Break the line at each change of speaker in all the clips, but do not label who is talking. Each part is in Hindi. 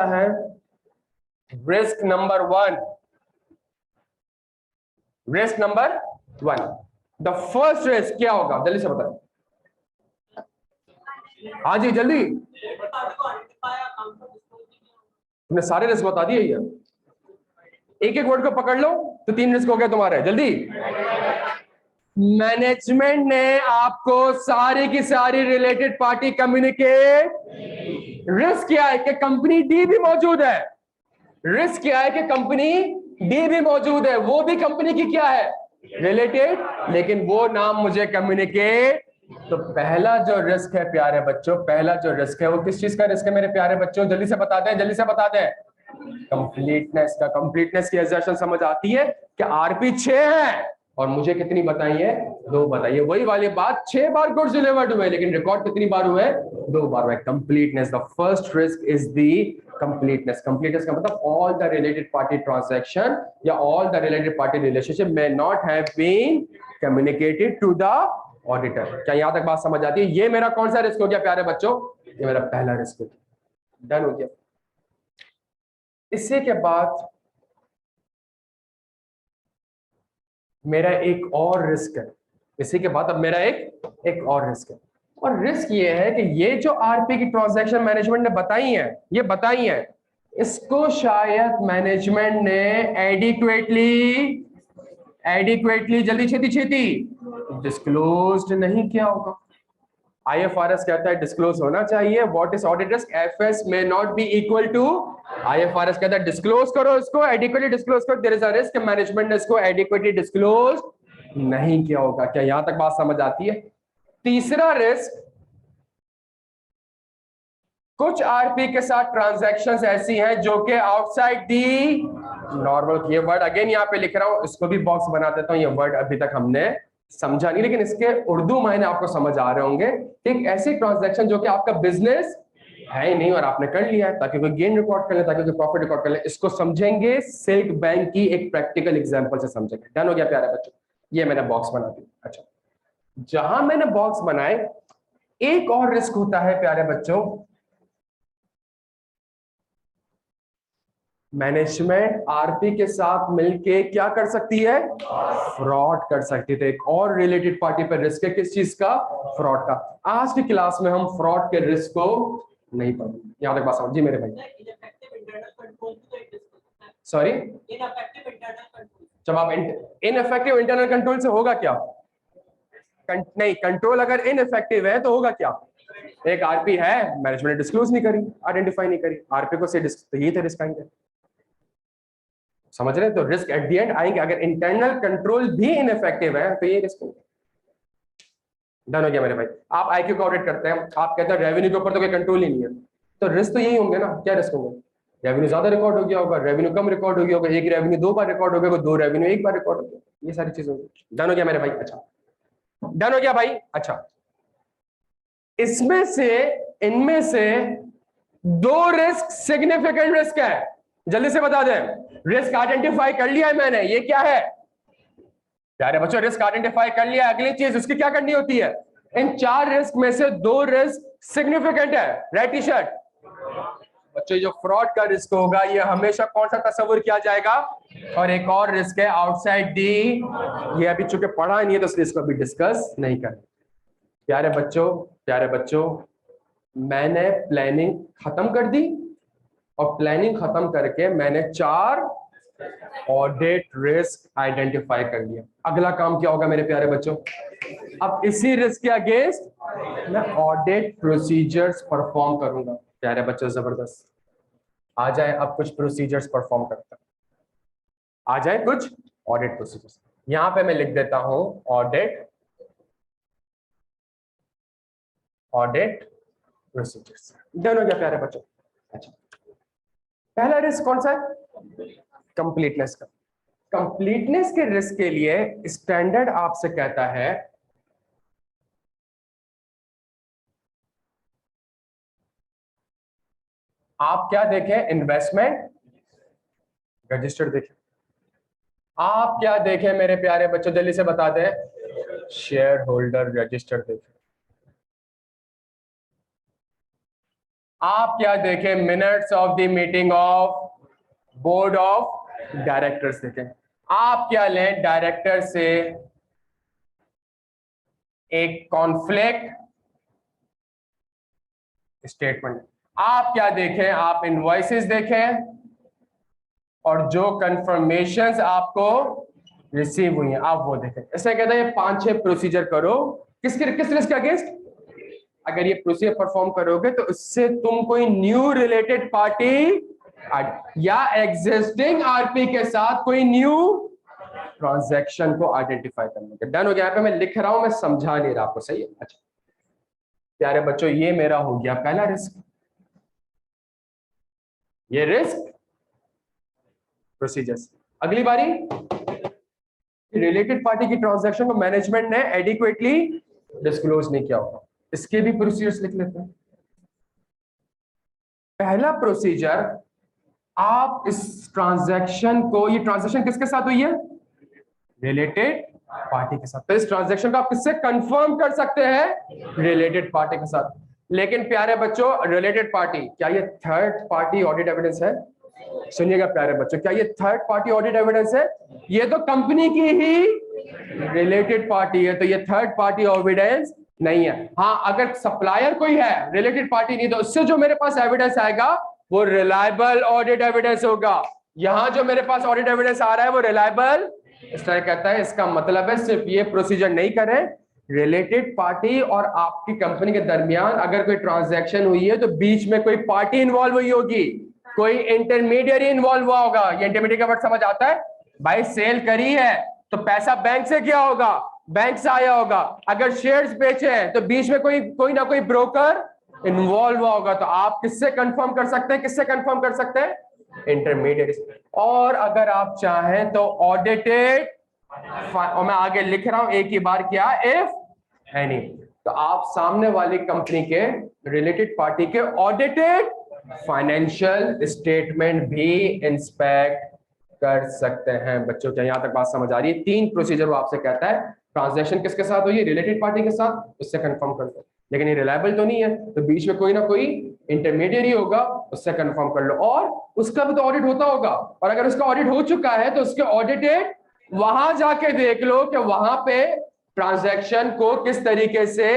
है risk number one. Risk number one, the first risk क्या होगा, जल्दी से बताओ। हाँ जी जल्दी, तुमने सारे रिस्क बता दिए यार, एक एक वर्ड को पकड़ लो तो 3 रिस्क हो गए तुम्हारे। जल्दी, मैनेजमेंट ने आपको सारी की सारी रिलेटेड पार्टी कम्युनिकेट। रिस्क क्या है कि कंपनी डी भी मौजूद है। रिस्क क्या है कि कंपनी डी भी मौजूद है, वो भी कंपनी की क्या है, रिलेटेड, लेकिन वो नाम मुझे कम्युनिकेट। तो पहला जो रिस्क है प्यारे बच्चों, पहला जो रिस्क है वो किस चीज का रिस्क है मेरे प्यारे बच्चों, जल्दी से बता दें, जल्दी से बता दें। कंप्लीटनेस का। कंप्लीटनेस की एग्जर्शन समझ आती है कि आरपी 6 है और मुझे कितनी बताई है, 2 बताइए। वही वाली बात, 6 बार गुड्स डिलीवर्ड हुए लेकिन रिकॉर्ड कितनी बार हुए, 2 बार हुए। Completeness, the first risk is the completeness. Completeness का मतलब all the related party transaction या all the related party relationship may not have been communicated to the auditor. क्या यहां तक बात समझ आती है? ये मेरा कौन सा रिस्क हो गया प्यारे बच्चों, ये मेरा पहला रिस्क हो गया, डन हो गया। इसी के बाद मेरा एक और रिस्क है, इसी के बाद अब मेरा एक और रिस्क है। और रिस्क ये है कि ये जो आरपी की ट्रांजैक्शन मैनेजमेंट ने बताई है, ये बताई है, इसको शायद मैनेजमेंट ने एडिक्वेटली जल्दी छेती छेती डिस्क्लोज्ड नहीं किया होगा। आईएफआरएस कहता है डिस्क्लोज होना चाहिए। What is audit risk? एफएस may not be equal to IFRS कहता है डिस्क्लोज करो इसको, एडिक्वेटली डिस्क्लोज करो। There is a risk management ने इसको एडिक्वेटली डिस्क्लोज नहीं किया होगा। क्या यहां तक बात समझ आती है? तीसरा रिस्क, कुछ आरपी के साथ ट्रांजैक्शंस ऐसी हैं जो कि आउटसाइड दी नॉर्मल। ये वर्ड अगेन यहां पे लिख रहा हूं, इसको भी बॉक्स बना देता हूं। ये वर्ड अभी तक हमने समझा नहीं, लेकिन इसके उर्दू मायने आपको समझ आ रहे होंगे। एक ऐसी ट्रांजैक्शन जो कि आपका बिजनेस है ही नहीं और आपने कर लिया है ताकि कोई गेन रिकॉर्ड कर ले, ताकि कोई प्रॉफिट रिकॉर्ड कर ले। इसको समझेंगे सिल्क बैंक की एक प्रैक्टिकल एग्जांपल से समझेंगे। डन हो गया प्यारे बच्चों? ये मैंने बॉक्स बना दिया। अच्छा, जहां मैंने बॉक्स बनाए, एक और रिस्क होता है प्यारे बच्चों, मैनेजमेंट आरपी के साथ मिलके क्या कर सकती है, फ्रॉड कर सकती है। तो एक और रिलेटेड पार्टी पर रिस्क है, किस चीज का, फ्रॉड का। आज की क्लास में हम फ्रॉड के रिस्क को नहीं पढ़ेंगे। यहां तक बात समझ जी मेरे भाई? सॉरी, जब आप इनइफेक्टिव इंटरनल कंट्रोल से होगा क्या, नहीं, कंट्रोल अगर इनइफेक्टिव है तो होगा क्या, एक आरपी है, मैनेजमेंट ने डिस्क्लोज नहीं करी, आइडेंटिफाई नहीं करी, आरपी को से तो ये थे रिस्क आएंगे। समझ रहे हैं? तो रिस्क एट दी एंड आएंगे। अगर इंटरनल कंट्रोल भी इनइफेक्टिव है तो ये रिस्क होगा। डन हो गया मेरे भाई? आप आईक्यू का ऑडिट करते हैं, आप कहते हैं रेवेन्यू के ऊपर तो कोई कंट्रोल ही नहीं है, तो रिस्क तो यही होंगे ना। क्या रिस्क होंगे? रेवेन्यू ज्यादा रिकॉर्ड हो गया होगा, रेवेन्यू कम रिकॉर्ड हो गया होगा, एक रेवेन्यू 2 बार रिकॉर्ड हो गया, 2 रेवेन्यू 1 बार रिकॉर्ड हो गया, ये सारी चीजें होंगी। डन हो गया मेरे भाई? अच्छा, डन हो गया भाई? अच्छा, इनमें से 2 रिस्क सिग्निफिकेंट रिस्क है, जल्दी से बता दें। रिस्क आइडेंटिफाई कर लिया है मैंने, ये क्या है प्यारे बच्चों, रिस्क आइडेंटिफाई कर लिया। अगली चीज उसकी क्या करनी होती है, इन 4 रिस्क में से 2 रिस्क सिग्निफिकेंट है, राइट टी शर्ट। बच्चों, जो फ्रॉड का रिस्क होगा ये हमेशा कौन सा तस्वीर किया जाएगा, और एक और रिस्क है आउटसाइड दी, ये अभी चूंकि पढ़ा नहीं है तो इसलिए इसको अभी डिस्कस नहीं करें। प्यारे बच्चों, मैंने प्लानिंग खत्म कर दी और प्लानिंग खत्म करके मैंने 4 ऑडिट रिस्क आइडेंटिफाई कर लिया। अगला काम क्या होगा मेरे प्यारे बच्चों, अब इसी रिस्क के अगेंस्ट मैं ऑडिट प्रोसीजर्स परफॉर्म करूंगा। प्यारे बच्चों, जबरदस्त, आ जाए अब कुछ प्रोसीजर्स परफॉर्म करते हैं, आ जाए कुछ ऑडिट प्रोसीजर्स। यहां पे मैं लिख देता हूं ऑडिट प्रोसीजर्स। डन हो गया प्यारे बच्चों? अच्छा, पहला रिस्क कौन सा है, कंप्लीटनेस का। कंप्लीटनेस के रिस्क के लिए स्टैंडर्ड आपसे कहता है आप क्या देखें, इन्वेस्टमेंट रजिस्टर्ड देखें। आप क्या देखें मेरे प्यारे बच्चों, जल्दी से बता दें, शेयर होल्डर रजिस्टर्ड देखें। आप क्या देखें, minutes of the meeting of board of directors देखें। आप क्या लें, डायरेक्टर से एक कॉन्फ्लिक्ट स्टेटमेंट। आप क्या देखें, आप इनवॉइसेस देखें और जो कंफर्मेशंस आपको रिसीव हुई हैं आप वो देखें। ऐसा कहता है ये 5-6 प्रोसीजर करो, किस रिस्क के अगेंस्ट। अगर ये प्रोसीजर परफॉर्म करोगे तो इससे तुम कोई न्यू रिलेटेड पार्टी या एग्जिस्टिंग आरपी के साथ कोई न्यू ट्रांजैक्शन को आइडेंटिफाई करने के। डन हो गया। यहाँ पे मैं लिख रहा हूं, मैं समझा नहीं रहा आपको, सही है। अच्छा प्यारे बच्चों, ये मेरा हो गया पहला रिस्क। ये रिस्क प्रोसीजर्स। अगली बारी, रिलेटेड पार्टी की ट्रांजैक्शन को मैनेजमेंट ने एडिक्वेटली डिस्क्लोज नहीं किया होगा, इसके भी प्रोसीजर्स लिख लेते हैं। पहला प्रोसीजर, आप इस ट्रांजैक्शन को, ये ट्रांजैक्शन किसके साथ हुई है, रिलेटेड पार्टी के साथ, तो इस ट्रांजैक्शन को आप किससे कंफर्म कर सकते हैं, रिलेटेड पार्टी के साथ। लेकिन प्यारे बच्चों, रिलेटेड पार्टी, क्या ये थर्ड पार्टी ऑडिट एविडेंस है? सुनिएगा प्यारे बच्चों, क्या ये थर्ड पार्टी ऑडिट एविडेंस है? ये तो कंपनी की ही रिलेटेड पार्टी है, तो ये थर्ड पार्टी एविडेंस नहीं है। हाँ, अगर सप्लायर कोई है, रिलेटेड पार्टी नहीं, तो उससे जो मेरे पास एविडेंस आएगा वो रिलायबल ऑडिट एविडेंस होगा। यहां जो मेरे पास ऑडिट एविडेंस आ रहा है वो रिलायबल, इस तरह कहता है। इसका मतलब है सिर्फ ये प्रोसीजर नहीं करें, रिलेटेड पार्टी और आपकी कंपनी के दरमियान अगर कोई ट्रांजैक्शन हुई है तो बीच में कोई पार्टी इन्वॉल्व हुई होगी, कोई इंटरमीडियरी इन्वॉल्व हुआ होगा। ये इंटरमीडिएट का वर्ड समझ आता है भाई? सेल करी है तो पैसा बैंक से क्या होगा, बैंक से आया होगा। अगर शेयर्स बेचे हैं तो बीच में कोई ना कोई ब्रोकर इन्वॉल्व हुआ होगा। तो आप किससे कंफर्म कर सकते हैं, किससे कंफर्म कर सकते हैं, इंटरमीडिएट। और अगर आप चाहें तो ऑडिटेड, और मैं आगे लिख रहा हूं एक ही बार, क्या, इफ एनी, तो आप सामने वाली कंपनी के रिलेटेड पार्टी के ऑडिटेड फाइनेंशियल स्टेटमेंट भी इंस्पेक्ट कर सकते हैं। बच्चों क्या यहां तक बात समझ आ रही है? 3 प्रोसीजर वो आपसे कहता है, ट्रांजैक्शन किसके साथ हुई है, रिलेटेड पार्टी के साथ, उससे कंफर्म कर लो। लेकिन ये रिलायबल तो नहीं है, तो बीच में कोई ना कोई इंटरमीडिएरी होगा, उससे कंफर्म कर लो। और उसका भी तो ऑडिट होता होगा, और अगर उसका ऑडिट हो चुका है तो उसके ऑडिटेड, वहां जाके देख लो कि वहां पे ट्रांजैक्शन को किस तरीके से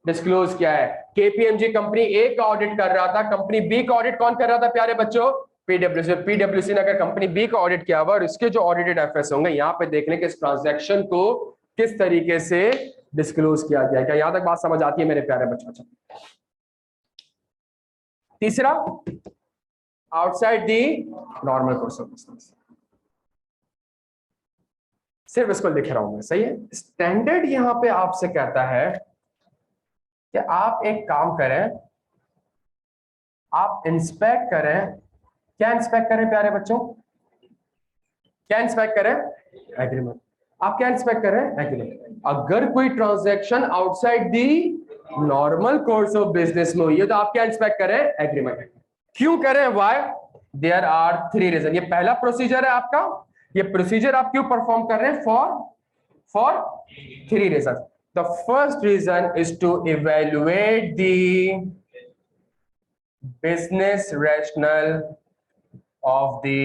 डिस्क्लोज किया है। केपीएमजी कंपनी ए का ऑडिट कर रहा था, कंपनी बी का ऑडिट कौन कर रहा था प्यारे बच्चों, पीडब्ल्यूसी। पीडब्ल्यूसी ने अगर कंपनी बी का ऑडिट किया हुआ और इसके जो ऑडिटेड एफएस होंगे, यहां पे देखने के इस ट्रांजैक्शन को किस तरीके से डिस्क्लोज किया गया। क्या यहां तक बात समझ आती है मेरे प्यारे बच्चों? तीसरा, outside the normal course of business. सिर्फ इसको लिख रहा हूं मैं, सही है। स्टैंडर्ड यहां पे आपसे कहता है कि आप एक काम करें, आप इंस्पेक्ट करें। क्या इंस्पेक्ट करें प्यारे बच्चों, क्या इंस्पेक्ट करें, एग्रीमेंट। आप क्या इंस्पेक्ट करें, एग्रीमेंट। अगर कोई transaction outside the normal course of business में हुई है तो आप क्या इंस्पेक्ट करें, एग्रीमेंट। क्यों करें, व्हाई, देयर आर 3 रीजन। ये पहला प्रोसीजर है आपका, ये प्रोसीजर आप क्यों परफॉर्म कर रहे हैं, for 3 reason. The first reason is to evaluate the business rationale of the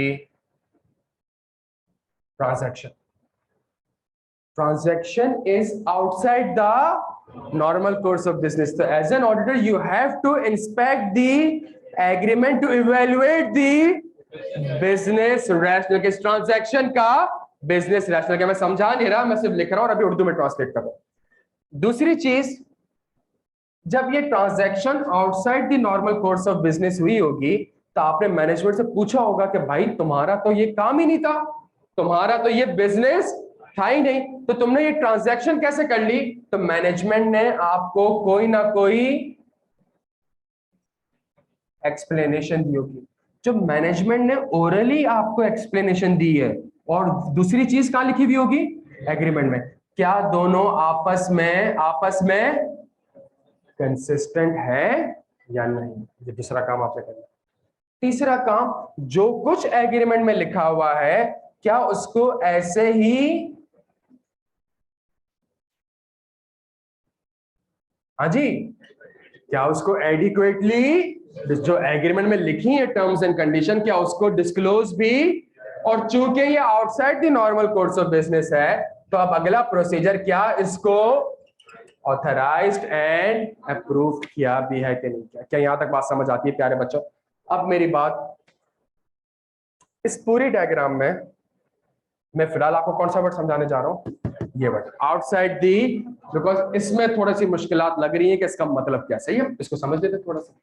transaction is outside the normal course of business, so as an auditor you have to inspect the agreement to evaluate the business rationale। इस ट्रांजैक्शन का बिजनेस रैशनल क्या, मैं समझा नहीं रहा, मैं सिर्फ लिख रहा हूं और अभी उर्दू में ट्रांसलेट कर रहा हूं। दूसरी चीज, जब ये transaction outside the normal course of business हुई होगी तो आपने मैनेजमेंट से पूछा होगा कि भाई तुम्हारा तो ये काम ही नहीं था, तुम्हारा तो ये बिजनेस था ही नहीं, तो तुमने ये ट्रांजैक्शन कैसे कर ली। तो मैनेजमेंट ने आपको कोई ना कोई एक्सप्लेनेशन दी होगी। जो मैनेजमेंट ने ओरली आपको एक्सप्लेनेशन दी है, और दूसरी चीज कहां लिखी हुई होगी, एग्रीमेंट में, क्या दोनों आपस में कंसिस्टेंट है या नहीं। ये दूसरा काम आपने करना। तीसरा काम, जो कुछ एग्रीमेंट में लिखा हुआ है क्या उसको ऐसे ही, हाँ जी, क्या उसको एडिक्वेटली जो एग्रीमेंट में लिखी है टर्म्स एंड कंडीशन, क्या उसको डिस्क्लोज भी, और चूंकि ये outside the normal course of business है, तो अब अगला प्रोसीजर क्या, इसको ऑथराइज्ड एंड अप्रूव किया भी है कि नहीं किया। क्या यहां तक बात समझ आती है प्यारे बच्चों? अब मेरी बात, इस पूरी डायग्राम में मैं फिलहाल आपको कौन सा वर्ड समझाने जा रहा हूं, ये वर्ड आउटसाइड दी, बिकॉज इसमें थोड़ी सी मुश्किलात लग रही है कि इसका मतलब क्या। सही है, इसको समझ लेते थोड़ा सा।